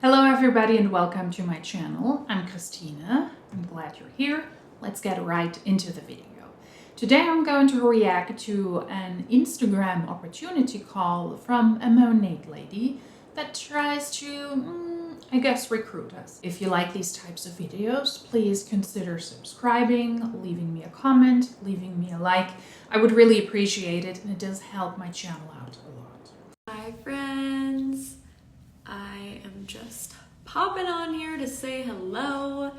Hello everybody and welcome to my channel. I'm Christina. I'm glad you're here. Let's get right into the video. Today I'm going to react to an Instagram opportunity call from a Monat lady that tries to, I guess, recruit us. If you like these types of videos, please consider subscribing, leaving me a comment, leaving me a like. I would really appreciate it, and it does help my channel out a lot. Hi friends! I am just popping on here to say hello.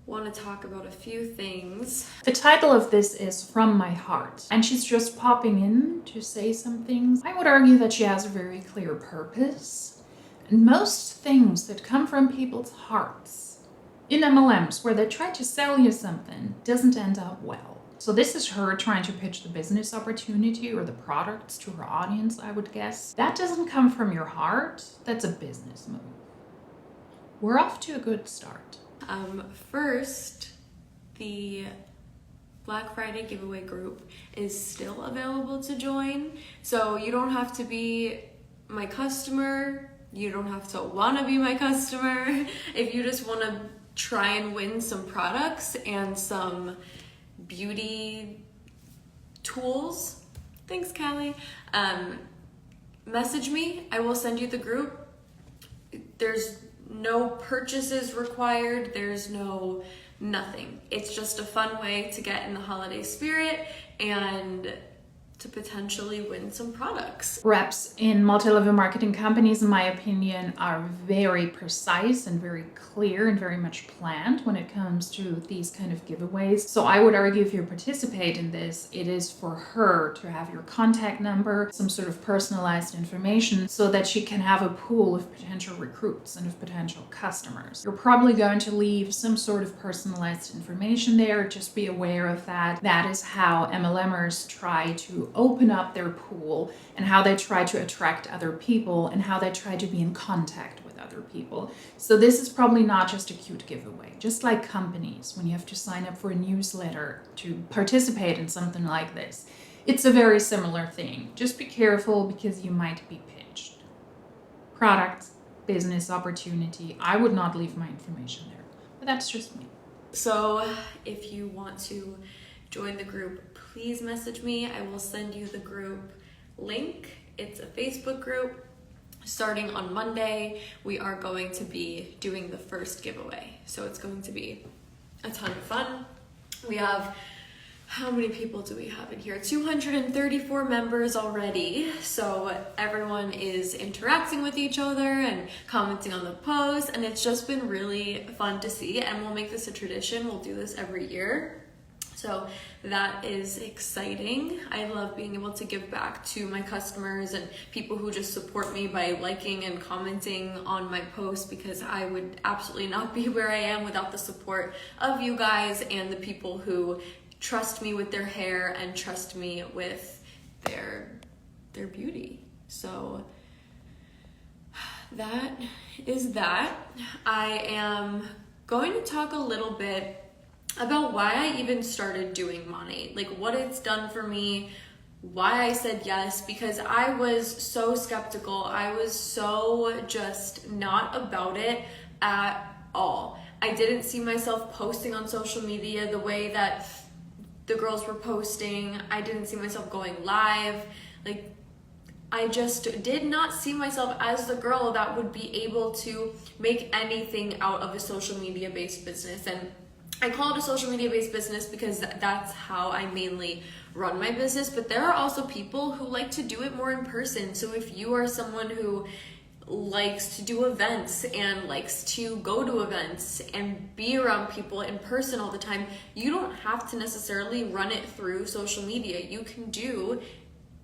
Want to talk about a few things. The title of this is From My Heart, and she's just popping in to say some things. I would argue that she has a very clear purpose, and most things that come from people's hearts in MLMs where they try to sell you something doesn't end up well. So this is her trying to pitch the business opportunity or the products to her audience, I would guess. That doesn't come from your heart. That's a business move. We're off to a good start. First, the Black Friday giveaway group is still available to join. So you don't have to be my customer. You don't have to want to be my customer. If you just want to try and win some products and some beauty tools, thanks Callie, message me. I will send you the group. There's no purchases required. There's nothing. It's just a fun way to get in the holiday spirit and to potentially win some products. Reps in multi-level marketing companies, in my opinion, are very precise and very clear and very much planned when it comes to these kind of giveaways. So I would argue if you participate in this, it is for her to have your contact number, some sort of personalized information so that she can have a pool of potential recruits and of potential customers. You're probably going to leave some sort of personalized information there. Just be aware of that. That is how MLMers try to open up their pool and how they try to attract other people and how they try to be in contact with other people. So this is probably not just a cute giveaway. Just like companies, when you have to sign up for a newsletter to participate in something like this, it's a very similar thing. Just be careful because you might be pitched. Product, business opportunity. I would not leave my information there, but that's just me. So if you want to join the group, please message me. I will send you the group link. It's a Facebook group. Starting on Monday, we are going to be doing the first giveaway. So it's going to be a ton of fun. We have, how many people do we have in here? 234 members already. So everyone is interacting with each other and commenting on the posts, and it's just been really fun to see, and we'll make this a tradition. We'll do this every year. So that is exciting. I love being able to give back to my customers and people who just support me by liking and commenting on my posts, because I would absolutely not be where I am without the support of you guys and the people who trust me with their hair and trust me with their beauty. So that is that. I am going to talk a little bit about why I even started doing Monat, like what it's done for me, why I said yes, because I was so skeptical. I was so just not about it at all. I didn't see myself posting on social media the way that the girls were posting. I didn't see myself going live. Like, I just did not see myself as the girl that would be able to make anything out of a social media based business. And I call it a social media based business because that's how I mainly run my business, but there are also people who like to do it more in person. So if you are someone who likes to do events and likes to go to events and be around people in person all the time, you don't have to necessarily run it through social media. You can do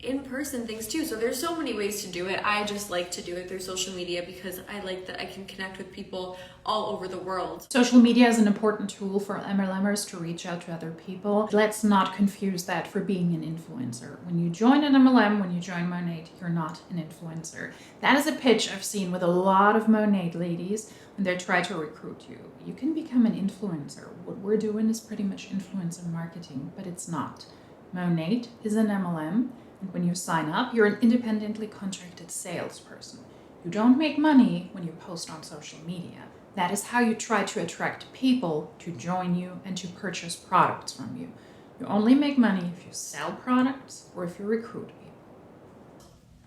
in-person things too. So there's so many ways to do it. I just like to do it through social media because I like that I can connect with people all over the world. Social media is an important tool for MLMers to reach out to other people. Let's not confuse that for being an influencer. When you join an MLM, when you join Monat, you're not an influencer. That is a pitch I've seen with a lot of Monat ladies when they try to recruit you. You can become an influencer. What we're doing is pretty much influencer marketing, but it's not. Monat is an MLM. And when you sign up, you're an independently contracted salesperson. You don't make money when you post on social media. That is how you try to attract people to join you and to purchase products from you. You only make money if you sell products or if you recruit people.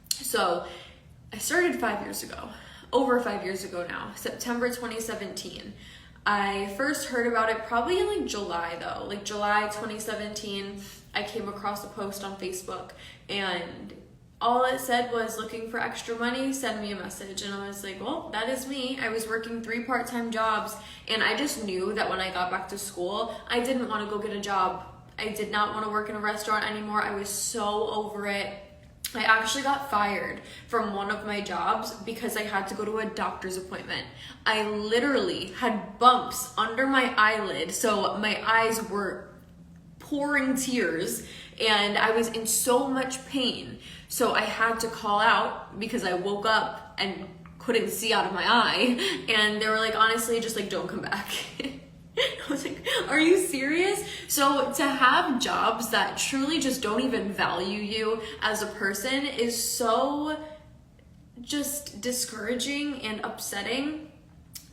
So I started 5 years ago, over 5 years ago now, September 2017. I first heard about it probably in like July though, like July 2017. I came across a post on Facebook and all it said was looking for extra money, send me a message. And I was like, well, that is me. I was working 3 part-time jobs and I just knew that when I got back to school, I didn't want to go get a job. I did not want to work in a restaurant anymore. I was so over it. I actually got fired from one of my jobs because I had to go to a doctor's appointment. I literally had bumps under my eyelid, so my eyes were pouring tears and I was in so much pain. So I had to call out because I woke up and couldn't see out of my eye. And they were like, honestly, just like, don't come back. I was like, are you serious? So to have jobs that truly just don't even value you as a person is so just discouraging and upsetting.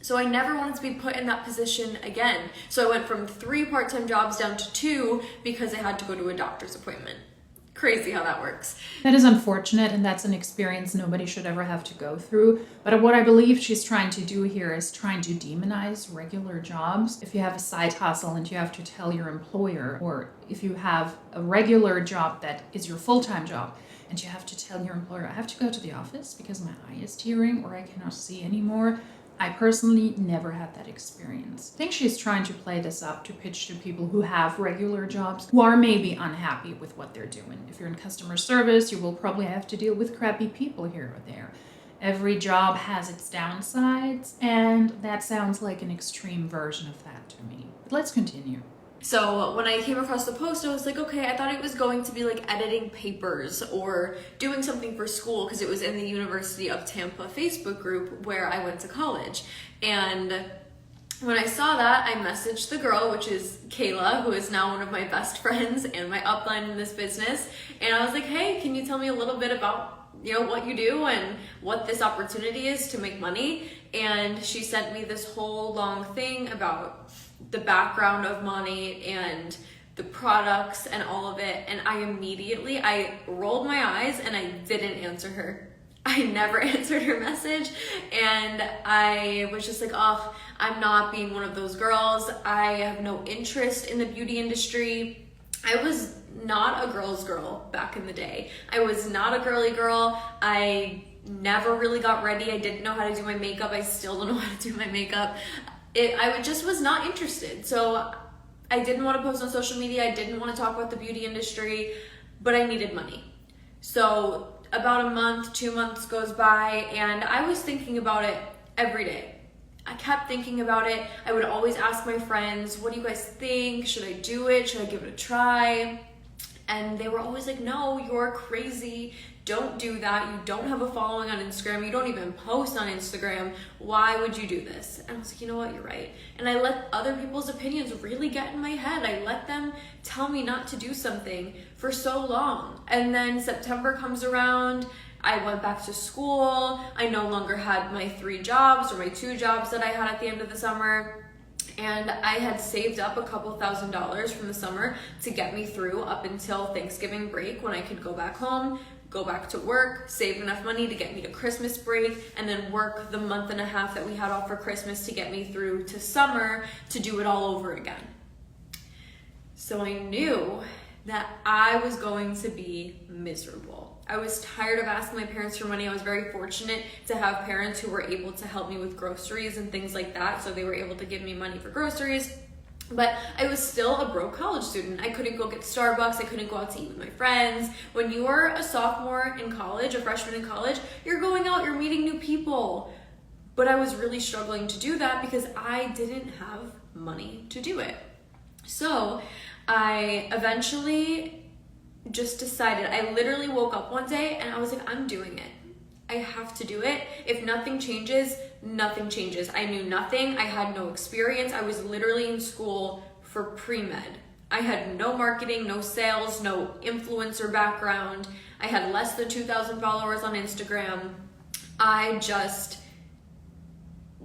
So I never wanted to be put in that position again. So I went from 3 part-time jobs down to 2 because I had to go to a doctor's appointment. Crazy how that works. That is unfortunate, and that's an experience nobody should ever have to go through. But what I believe she's trying to do here is trying to demonize regular jobs. If you have a side hustle and you have to tell your employer, or if you have a regular job that is your full-time job, and you have to tell your employer, I have to go to the office because my eye is tearing or I cannot see anymore. I personally never had that experience. I think she's trying to play this up to pitch to people who have regular jobs, who are maybe unhappy with what they're doing. If you're in customer service, you will probably have to deal with crappy people here or there. Every job has its downsides, and that sounds like an extreme version of that to me. But let's continue. So when I came across the post, I was like, okay, I thought it was going to be like editing papers or doing something for school because it was in the University of Tampa Facebook group where I went to college. And when I saw that, I messaged the girl, which is Kayla, who is now one of my best friends and my upline in this business. And I was like, hey, can you tell me a little bit about what you do and what this opportunity is to make money? And she sent me this whole long thing about the background of Monat and the products and all of it. And I rolled my eyes and I didn't answer her. I never answered her message. And I was just like, oh, I'm not being one of those girls. I have no interest in the beauty industry. I was not a girl's girl back in the day. I was not a girly girl. I never really got ready. I didn't know how to do my makeup. I still don't know how to do my makeup. I just was not interested. So I didn't want to post on social media. I didn't want to talk about the beauty industry, but I needed money. So about a month, 2 months goes by, and I was thinking about it every day. I kept thinking about it. I would always ask my friends, what do you guys think? Should I do it? Should I give it a try? And they were always like, no, you're crazy. Don't do that. You don't have a following on Instagram. You don't even post on Instagram. Why would you do this? And I was like, you know what? You're right. And I let other people's opinions really get in my head. I let them tell me not to do something for so long. And then September comes around. I went back to school. I no longer had my 3 jobs or my 2 jobs that I had at the end of the summer. And I had saved up a couple $1,000s from the summer to get me through up until Thanksgiving break when I could go back home, go back to work, save enough money to get me to Christmas break, and then work the month and a half that we had off for Christmas to get me through to summer to do it all over again. So I knew that I was going to be miserable. I was tired of asking my parents for money. I was very fortunate to have parents who were able to help me with groceries and things like that. So they were able to give me money for groceries. But I was still a broke college student. I couldn't go get Starbucks. I couldn't go out to eat with my friends. When you are a sophomore in college, a freshman in college, you're going out, you're meeting new people. But I was really struggling to do that because I didn't have money to do it. So I eventually just decided, I literally woke up one day and I was like, I'm doing it. I have to do it. If nothing changes, nothing changes. I knew nothing. I had no experience. I was literally in school for pre-med. I had no marketing, no sales, no influencer background. I had less than 2,000 followers on Instagram. I just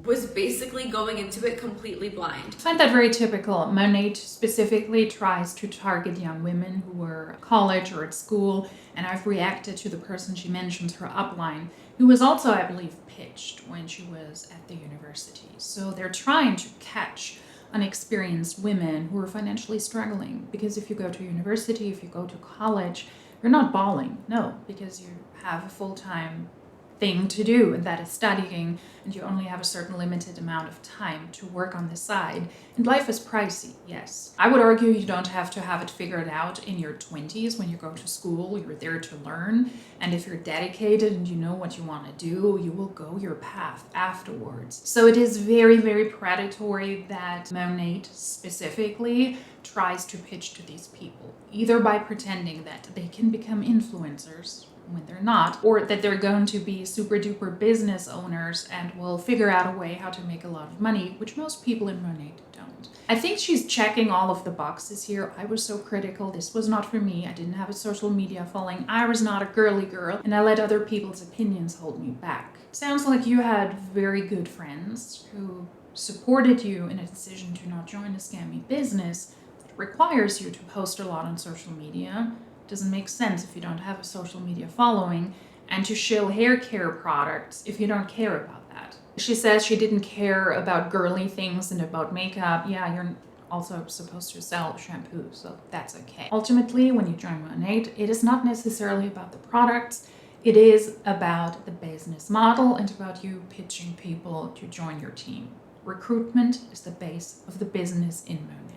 was basically going into it completely blind. I find that very typical. Monat specifically tries to target young women who were at college or at school, and I've reacted to the person she mentions, her upline, who was also, I believe, pitched when she was at the university. So they're trying to catch unexperienced women who are financially struggling, because if you go to university, if you go to college, you're not balling. No, because you have a full-time thing to do, and that is studying, and you only have a certain limited amount of time to work on the side. And life is pricey, yes. I would argue you don't have to have it figured out in your 20s when you go to school. You're there to learn, and if you're dedicated and you know what you want to do, you will go your path afterwards. So it is very, very predatory that Monat specifically tries to pitch to these people, either by pretending that they can become influencers when they're not, or that they're going to be super duper business owners and will figure out a way how to make a lot of money, which most people in Monat don't. I think she's checking all of the boxes here. I was so critical. This was not for me. I didn't have a social media following. I was not a girly girl, and I let other people's opinions hold me back. Sounds like you had very good friends who supported you in a decision to not join a scammy business that requires you to post a lot on social media. Doesn't make sense if you don't have a social media following, and to shill hair care products if you don't care about that. She says she didn't care about girly things and about makeup. Yeah, you're also supposed to sell shampoo, so that's okay. Ultimately, when you join Monat, it is not necessarily about the products. It is about the business model and about you pitching people to join your team. Recruitment is the base of the business in Monat.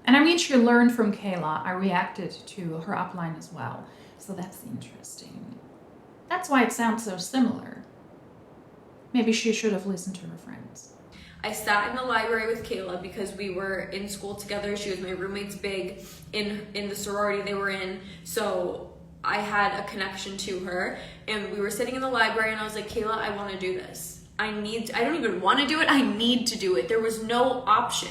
And I mean, she learned from Kayla. I reacted to her upline as well. So that's interesting. That's why it sounds so similar. Maybe she should have listened to her friends. I sat in the library with Kayla because we were in school together. She was my roommate's big in the sorority they were in. So I had a connection to her, and we were sitting in the library, and I was like, Kayla, I want to do this. I don't even want to do it. I need to do it. There was no option.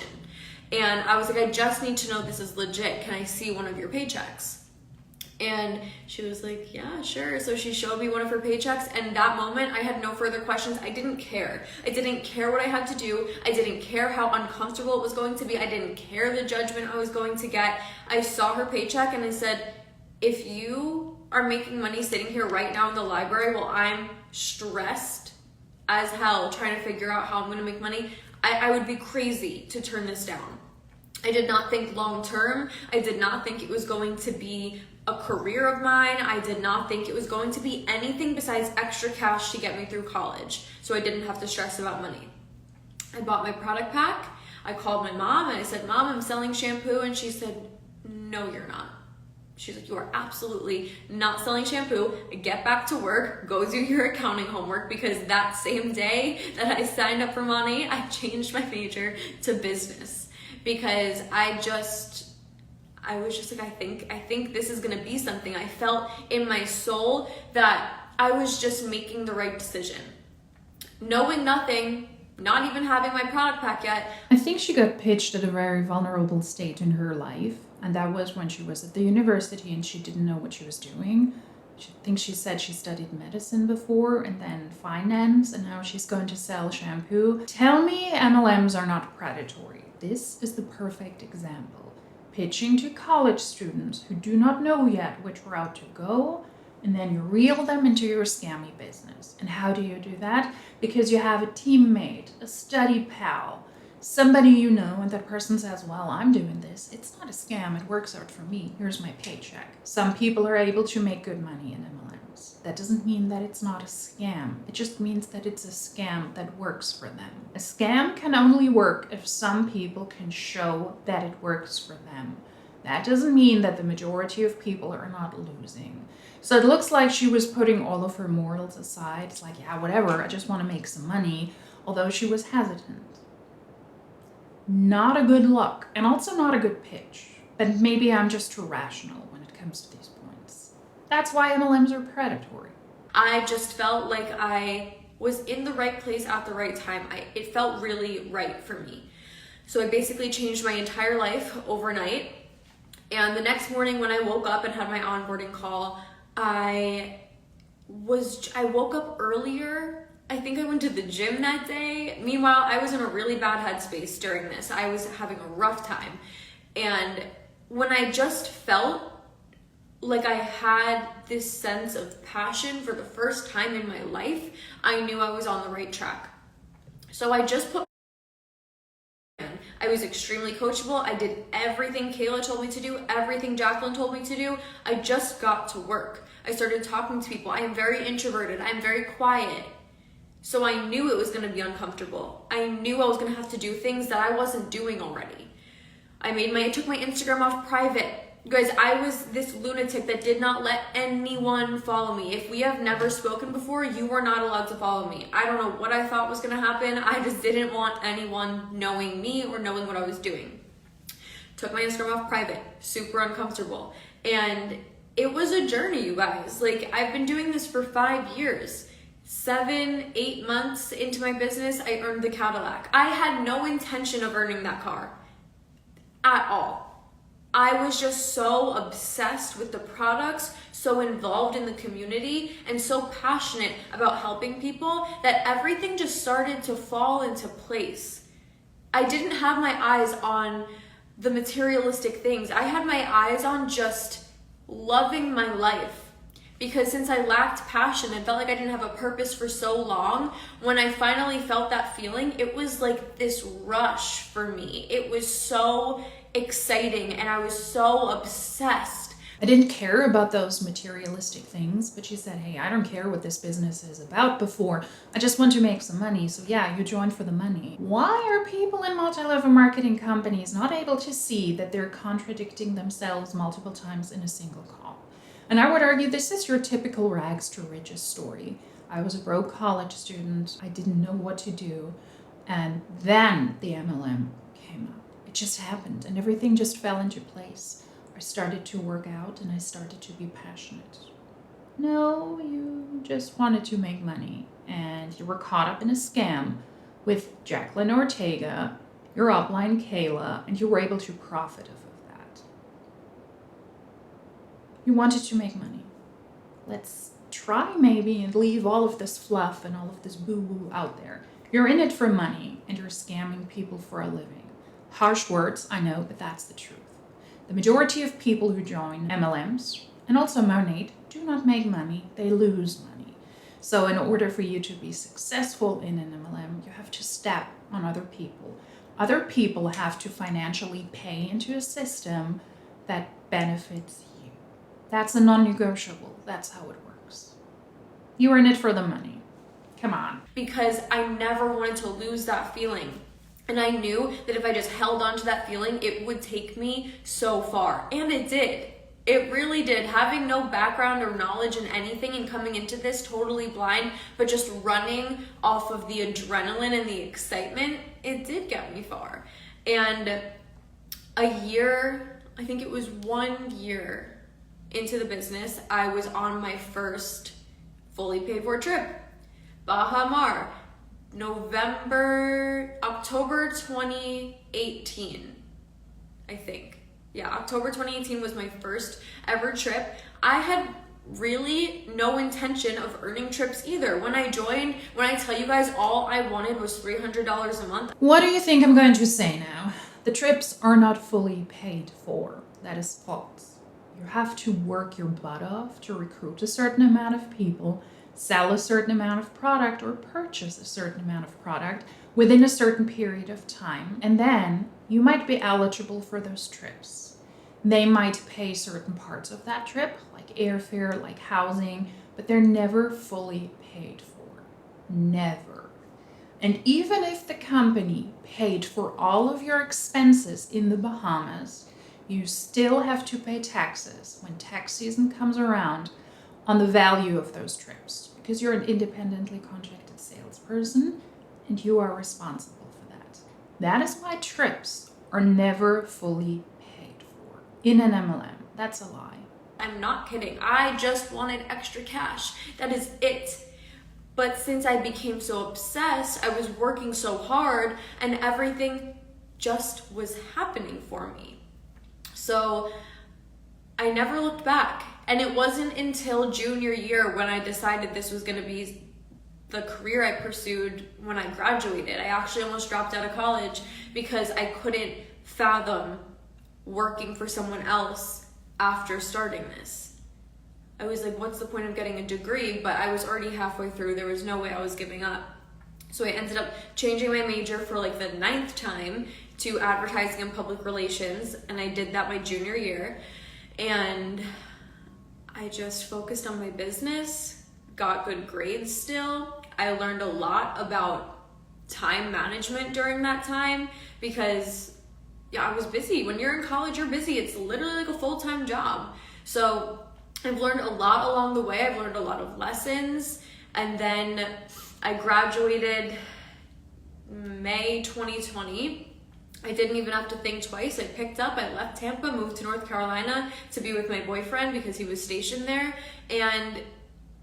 And I was like, I just need to know this is legit. Can I see one of your paychecks? And she was like, yeah, sure. So she showed me one of her paychecks. And that moment, I had no further questions. I didn't care. I didn't care what I had to do. I didn't care how uncomfortable it was going to be. I didn't care the judgment I was going to get. I saw her paycheck and I said, if you are making money sitting here right now in the library while I'm stressed as hell trying to figure out how I'm going to make money, I would be crazy to turn this down. I did not think long term. I did not think it was going to be a career of mine. I did not think it was going to be anything besides extra cash to get me through college, so I didn't have to stress about money. I bought my product pack. I called my mom and I said, Mom, I'm selling shampoo. And she said, no, you're not. She's like, you are absolutely not selling shampoo. Get back to work, go do your accounting homework, because that same day that I signed up for money, I changed my major to business, because I was just like, I think this is gonna be something. I felt in my soul that I was just making the right decision. Knowing nothing, not even having my product pack yet. I think she got pitched at a very vulnerable stage in her life, and that was when she was at the university and she didn't know what she was doing. I think she said she studied medicine before and then finance, and now she's going to sell shampoo. Tell me MLMs are not predatory. This is the perfect example. Pitching to college students who do not know yet which route to go, and then you reel them into your scammy business. And how do you do that? Because you have a teammate, a study pal, somebody you know, and that person says, well, I'm doing this. It's not a scam. It works out for me. Here's my paycheck. Some people are able to make good money in MLMs. That doesn't mean that it's not a scam. It just means that it's a scam that works for them. A scam can only work if some people can show that it works for them. That doesn't mean that the majority of people are not losing. So it looks like she was putting all of her morals aside. It's like, yeah, whatever, I just want to make some money, although she was hesitant. Not a good look, and also not a good pitch. But maybe I'm just too rational when it comes to these points. That's why MLMs are predatory. I just felt like I was in the right place at the right time. It felt really right for me. So I basically changed my entire life overnight. And the next morning when I woke up and had my onboarding call, I woke up earlier I think I went to the gym that day. Meanwhile, I was in a really bad headspace during this. I was having a rough time. And when I just felt like I had this sense of passion for the first time in my life, I knew I was on the right track. So I just put I was extremely coachable. I did everything Kayla told me to do, everything Jacqueline told me to do. I just got to work. I started talking to people. I am very introverted. I'm very quiet. So I knew it was going to be uncomfortable. I knew I was going to have to do things that I wasn't doing already. I took my Instagram off private. You guys, I was this lunatic that did not let anyone follow me. If we have never spoken before, you were not allowed to follow me. I don't know what I thought was going to happen. I just didn't want anyone knowing me or knowing what I was doing. Took my Instagram off private. Super uncomfortable. And it was a journey, you guys. Like, I've been doing this for 5 years. 7, 8 months into my business, I earned the Cadillac. I had no intention of earning that car at all. I was just so obsessed with the products, so involved in the community, and so passionate about helping people that everything just started to fall into place. I didn't have my eyes on the materialistic things. I had my eyes on just loving my life. Because since I lacked passion and felt like I didn't have a purpose for so long, when I finally felt that feeling, it was like this rush for me. It was so exciting and I was so obsessed. I didn't care about those materialistic things, but she said, hey, I don't care what this business is about before. I just want to make some money. So yeah, you joined for the money. Why are people in multi-level marketing companies not able to see that they're contradicting themselves multiple times in a single call? And I would argue this is your typical rags to riches story. I was a broke college student. I didn't know what to do. And then the MLM came up. It just happened and everything just fell into place. I started to work out and I started to be passionate. No, you just wanted to make money and you were caught up in a scam with Jacqueline Ortega, your upline Kayla, and you were able to profit off of that. You wanted to make money. Let's try maybe and leave all of this fluff and all of this boo-boo out there. You're in it for money and you're scamming people for a living. Harsh words, I know, but that's the truth. The majority of people who join MLMs and also Monat do not make money, they lose money. So in order for you to be successful in an MLM, you have to step on other people. Other people have to financially pay into a system that benefits you. That's a non-negotiable. That's how it works. You're in it for the money. Come on. Because I never wanted to lose that feeling. And I knew that if I just held on to that feeling, it would take me so far. And it did. It really did. Having no background or knowledge in anything and coming into this totally blind, but just running off of the adrenaline and the excitement, it did get me far. And I think it was 1 year into the business, I was on my first fully paid for trip. Baha Mar. October 2018, I think. Yeah, October 2018 was my first ever trip. I had really no intention of earning trips either. When I joined, when I tell you guys all I wanted was $300 a month. What do you think I'm going to say now? The trips are not fully paid for. That is false. You have to work your butt off to recruit a certain amount of people, sell a certain amount of product, or purchase a certain amount of product within a certain period of time. And then you might be eligible for those trips. They might pay certain parts of that trip, like airfare, like housing, but they're never fully paid for. Never. And even if the company paid for all of your expenses in the Bahamas, you still have to pay taxes when tax season comes around on the value of those trips, because you're an independently contracted salesperson and you are responsible for that. That is why trips are never fully paid for in an MLM. That's a lie. I'm not kidding. I just wanted extra cash. That is it. But since I became so obsessed, I was working so hard and everything just was happening for me. So I never looked back. And it wasn't until junior year when I decided this was going to be the career I pursued when I graduated. I actually almost dropped out of college because I couldn't fathom working for someone else after starting this. I was like, what's the point of getting a degree? But I was already halfway through. There was no way I was giving up. So I ended up changing my major for like the 9th time to advertising and public relations. And I did that my junior year. And I just focused on my business, got good grades still. I learned a lot about time management during that time because I was busy. When you're in college, you're busy. It's literally like a full-time job. So I've learned a lot along the way. I've learned a lot of lessons. And then I graduated May 2020. I didn't even have to think twice. I picked up, I left Tampa, moved to North Carolina to be with my boyfriend because he was stationed there. And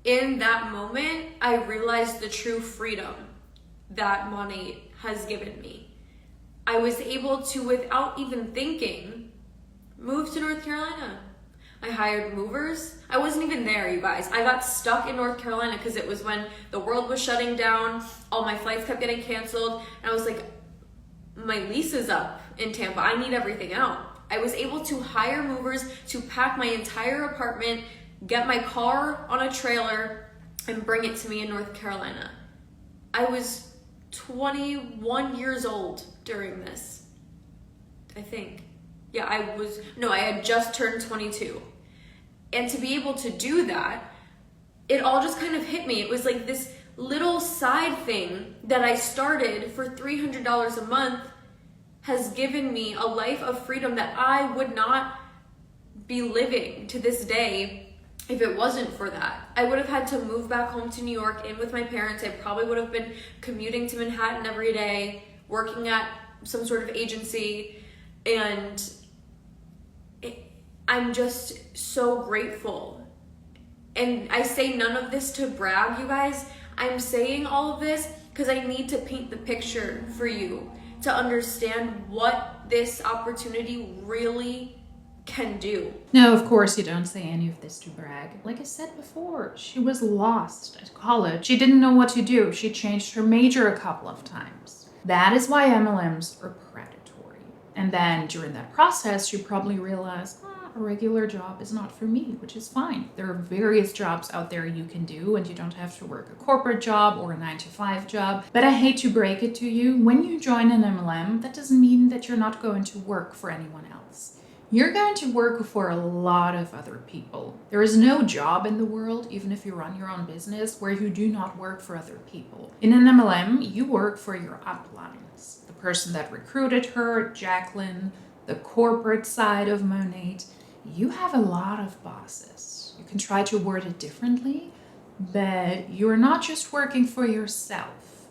in that moment, I realized the true freedom that Monat has given me. I was able to, without even thinking, move to North Carolina. I hired movers. I wasn't even there, you guys. I got stuck in North Carolina because it was when the world was shutting down. All my flights kept getting canceled. And I was like, my lease is up in Tampa. I need everything out. I was able to hire movers to pack my entire apartment, get my car on a trailer, and bring it to me in North Carolina. I was 21 years old during this, I think. Yeah, I had just turned 22. And to be able to do that, it all just kind of hit me. It was like this little side thing that I started for $300 a month has given me a life of freedom that I would not be living to this day if it wasn't for that. I would have had to move back home to New York in with my parents. I probably would have been commuting to Manhattan every day, working at some sort of agency, and I'm just so grateful. And I say none of this to brag, you guys. I'm saying all of this because I need to paint the picture for you to understand what this opportunity really can do. No, of course you don't say any of this to brag. Like I said before, she was lost at college. She didn't know what to do. She changed her major a couple of times. That is why MLMs are predatory. And then during that process, she probably realized, a regular job is not for me, which is fine. There are various jobs out there you can do, and you don't have to work a corporate job or a 9-to-5 job. But I hate to break it to you, when you join an MLM, that doesn't mean that you're not going to work for anyone else. You're going to work for a lot of other people. There is no job in the world, even if you run your own business, where you do not work for other people. In an MLM, you work for your uplines. The person that recruited her, Jacqueline, the corporate side of Monat. You have a lot of bosses. You can try to word it differently, but you're not just working for yourself.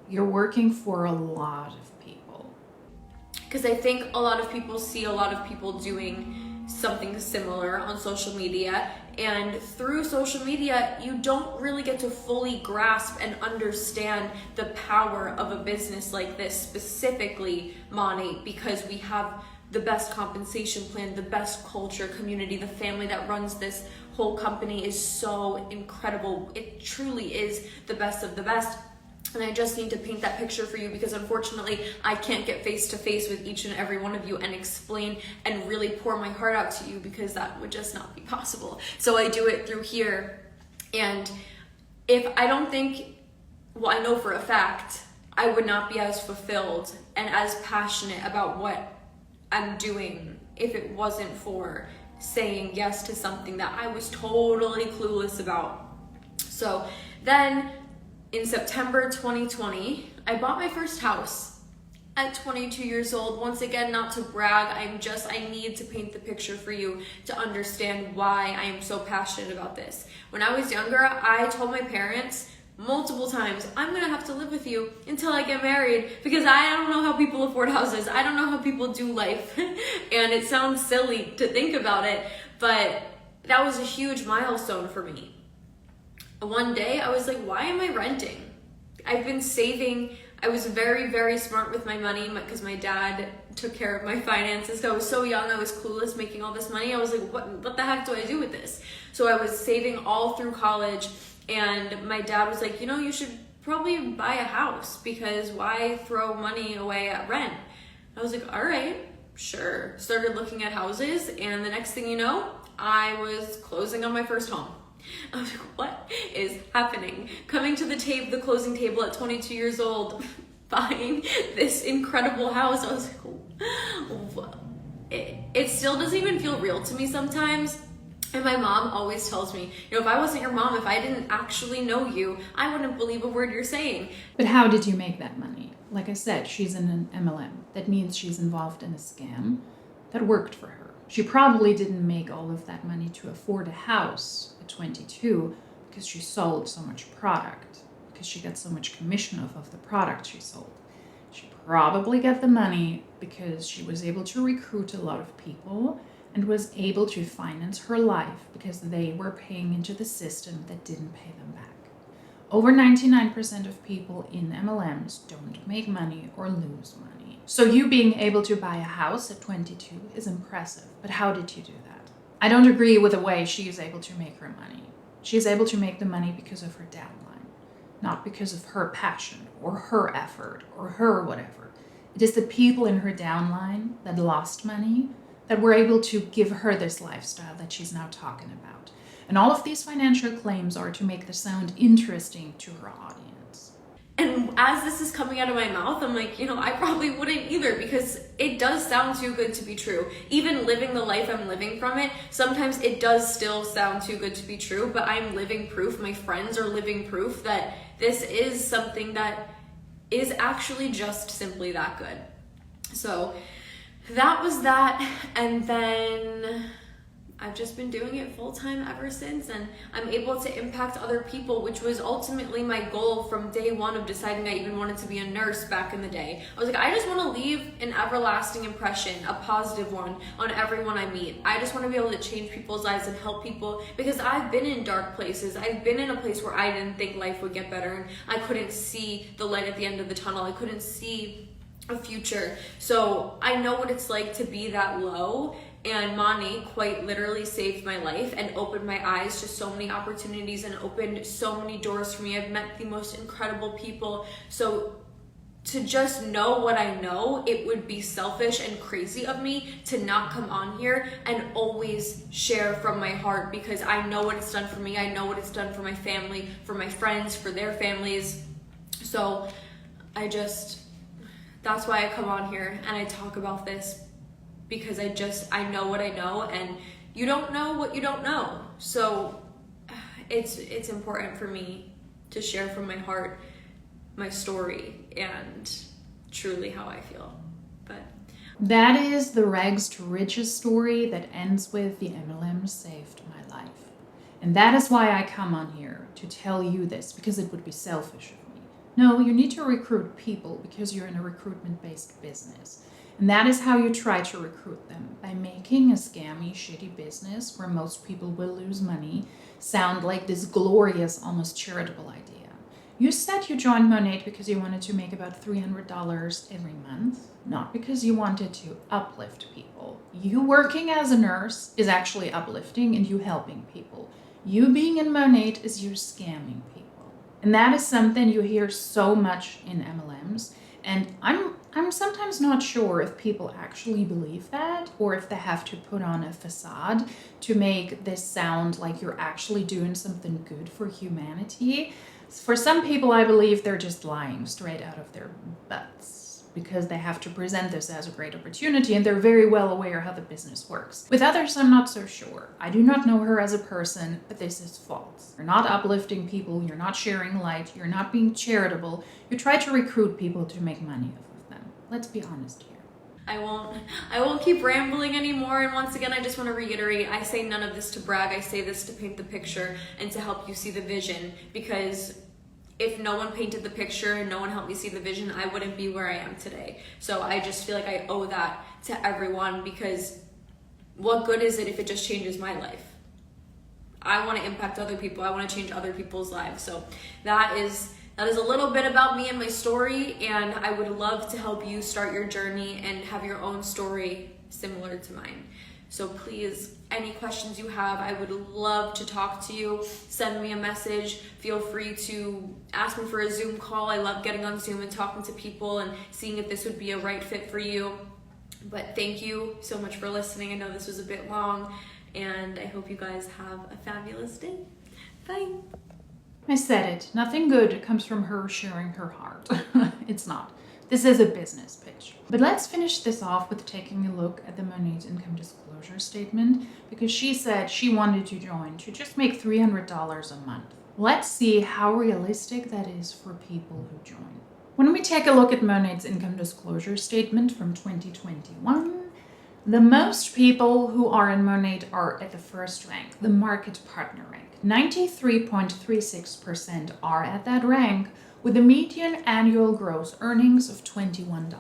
You're working for a lot of people. Because I think a lot of people see a lot of people doing something similar on social media, and through social media, you don't really get to fully grasp and understand the power of a business like this, specifically Monat, because we have the best compensation plan, the best culture, community, the family that runs this whole company is so incredible. It truly is the best of the best. And I just need to paint that picture for you because unfortunately I can't get face to face with each and every one of you and explain and really pour my heart out to you because that would just not be possible. So I do it through here. And if I don't think, well, I know for a fact, I would not be as fulfilled and as passionate about what I'm doing if it wasn't for saying yes to something that I was totally clueless about. So then in September 2020, I bought my first house at 22 years old. Once again, not to brag, I need to paint the picture for you to understand why I am so passionate about this. When I was younger, I told my parents multiple times, I'm gonna have to live with you until I get married because I don't know how people afford houses. I don't know how people do life. And it sounds silly to think about it, but that was a huge milestone for me. One day I was like, why am I renting? I've been saving. I was very, very smart with my money because my dad took care of my finances. So I was so young, I was clueless making all this money. I was like, what the heck do I do with this? So I was saving all through college. And my dad was like, you should probably buy a house, because why throw money away at rent? I was like, all right, sure. Started looking at houses, and the next thing you know, I was closing on my first home. I was like, what is happening? Coming to the closing table at 22 years old, buying this incredible house. I was like, it still doesn't even feel real to me sometimes. And my mom always tells me, if I wasn't your mom, if I didn't actually know you, I wouldn't believe a word you're saying. But how did you make that money? Like I said, she's in an MLM. That means she's involved in a scam that worked for her. She probably didn't make all of that money to afford a house at 22 because she sold so much product, because she got so much commission off of the product she sold. She probably got the money because she was able to recruit a lot of people and was able to finance her life because they were paying into the system that didn't pay them back. Over 99% of people in MLMs don't make money or lose money. So you being able to buy a house at 22 is impressive, but how did you do that? I don't agree with the way she is able to make her money. She is able to make the money because of her downline, not because of her passion or her effort or her whatever. It is the people in her downline that lost money that were able to give her this lifestyle that she's now talking about. And all of these financial claims are to make the sound interesting to her audience. And as this is coming out of my mouth, I'm like, I probably wouldn't either, because it does sound too good to be true. Even living the life I'm living from it, sometimes it does still sound too good to be true, but I'm living proof. My friends are living proof that this is something that is actually just simply that good. So that was that. And then I've just been doing it full time ever since, and I'm able to impact other people, which was ultimately my goal from day one of deciding I even wanted to be a nurse back in the day. I was like, I just want to leave an everlasting impression, a positive one, on everyone I meet. I just want to be able to change people's lives and help people, because I've been in dark places. I've been in a place where I didn't think life would get better, and I couldn't see the light at the end of the tunnel. I couldn't see a future. So I know what it's like to be that low, and Monat quite literally saved my life and opened my eyes to so many opportunities and opened so many doors for me. I've met the most incredible people. So to just know what I know, it would be selfish and crazy of me to not come on here and always share from my heart, because I know what it's done for me. I know what it's done for my family, for my friends, for their families. So that's why I come on here and I talk about this, because I know what I know, and you don't know what you don't know. So it's important for me to share from my heart my story and truly how I feel. But that is the rags to riches story that ends with the MLM saved my life. And that is why I come on here to tell you this, because it would be selfish of me. No, you need to recruit people because you're in a recruitment-based business. And that is how you try to recruit them, by making a scammy, shitty business where most people will lose money sound like this glorious, almost charitable idea. You said you joined Monat because you wanted to make about $300 every month, not because you wanted to uplift people. You working as a nurse is actually uplifting and you helping people. You being in Monat is you scamming people. And that is something you hear so much in MLMs. And I'm sometimes not sure if people actually believe that, or if they have to put on a facade to make this sound like you're actually doing something good for humanity. For some people, I believe they're just lying straight out of their butts, because they have to present this as a great opportunity and they're very well aware how the business works. With others, I'm not so sure. I do not know her as a person, but this is false. You're not uplifting people, you're not sharing light, you're not being charitable. You try to recruit people to make money off of them. Let's be honest here. I won't keep rambling anymore. And once again, I just want to reiterate, I say none of this to brag. I say this to paint the picture and to help you see the vision, because if no one painted the picture and no one helped me see the vision, I wouldn't be where I am today. So I just feel like I owe that to everyone, because what good is it if it just changes my life? I want to impact other people. I want to change other people's lives. So that is a little bit about me and my story, and I would love to help you start your journey and have your own story similar to mine. So please, any questions you have, I would love to talk to you. Send me a message. Feel free to ask me for a Zoom call. I love getting on Zoom and talking to people and seeing if this would be a right fit for you. But thank you so much for listening. I know this was a bit long, and I hope you guys have a fabulous day. Bye. I said it. Nothing good comes from her sharing her heart. It's not. This is a business pitch. But let's finish this off with taking a look at the Monat income disclosure statement, because she said she wanted to join to just make $300 a month. Let's see how realistic that is for people who join. When we take a look at Monat's income disclosure statement from 2021, the most people who are in Monat are at the first rank, the market partner rank. 93.36% are at that rank, with a median annual gross earnings of $21.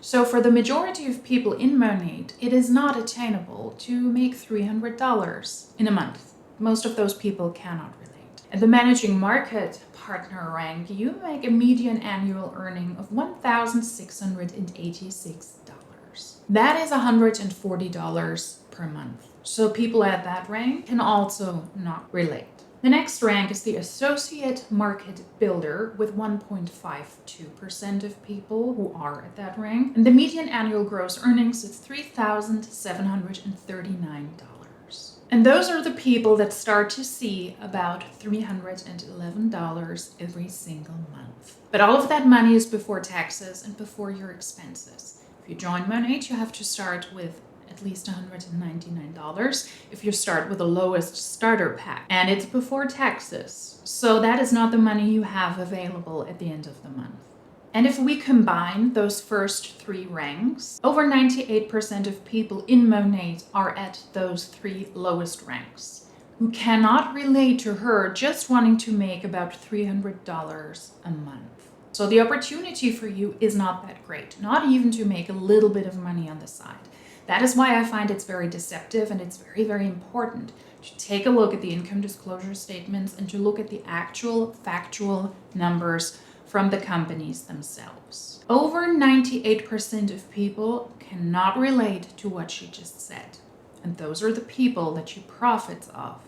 So for the majority of people in Monat, it is not attainable to make $300 in a month. Most of those people cannot relate. At the managing market partner rank, you make a median annual earning of $1,686. That is $140 per month. So people at that rank can also not relate. The next rank is the associate market builder, with 1.52% of people who are at that rank. And the median annual gross earnings is $3,739. And those are the people that start to see about $311 every single month. But all of that money is before taxes and before your expenses. If you join Monat, you have to start with at least $199 if you start with the lowest starter pack, and it's before taxes. So that is not the money you have available at the end of the month. And if we combine those first three ranks, over 98% of people in Monat are at those three lowest ranks, who cannot relate to her just wanting to make about $300 a month. So the opportunity for you is not that great, not even to make a little bit of money on the side. That is why I find it's very deceptive, and it's very, very important to take a look at the income disclosure statements and to look at the actual factual numbers from the companies themselves. Over 98% of people cannot relate to what she just said. And those are the people that she profits off.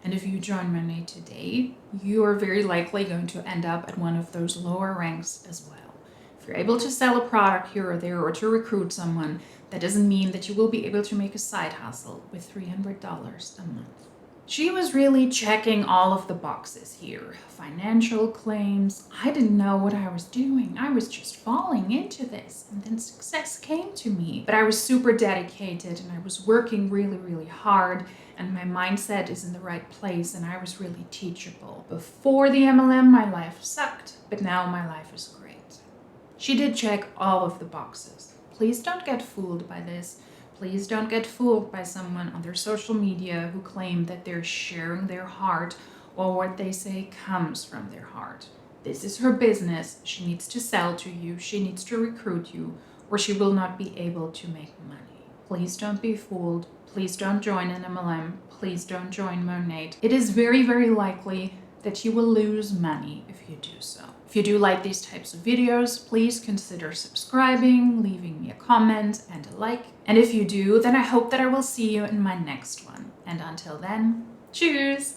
And if you join Monat today, you are very likely going to end up at one of those lower ranks as well. If you're able to sell a product here or there or to recruit someone, that doesn't mean that you will be able to make a side hustle with $300 a month. She was really checking all of the boxes here. Financial claims. I didn't know what I was doing. I was just falling into this, and then success came to me. But I was super dedicated, and I was working really, really hard, and my mindset is in the right place, and I was really teachable. Before the MLM, my life sucked, but now my life is great. She did check all of the boxes. Please don't get fooled by this. Please don't get fooled by someone on their social media who claim that they're sharing their heart, or what they say comes from their heart. This is her business. She needs to sell to you. She needs to recruit you, or she will not be able to make money. Please don't be fooled. Please don't join an MLM. Please don't join Monat. It is very, very likely that you will lose money if you do so. If you do like these types of videos, please consider subscribing, leaving me a comment and a like. And if you do, then I hope that I will see you in my next one. And until then, cheers!